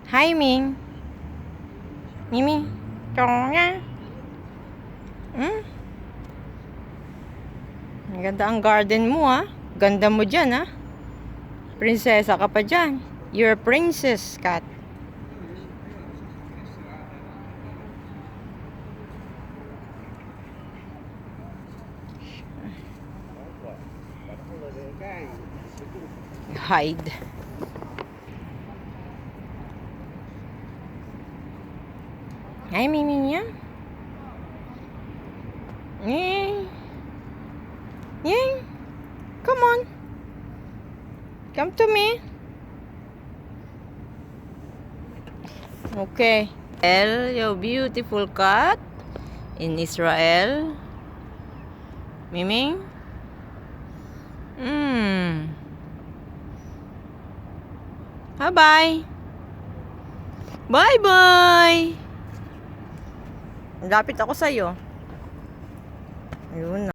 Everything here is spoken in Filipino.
Hi, Ming. Mimi. Tonga. Ang ganda ang garden mo, ha. Ganda mo dyan, ha. Prinsesa ka pa dyan. You're a princess, cat. Hide. Hi, Mimi niya. Yay. Yay. Come on. Come to me. Okay. Your beautiful cat in Israel. Mimi. Bye-bye. Bye-bye. Lapit ako sa'yo. Ayun na.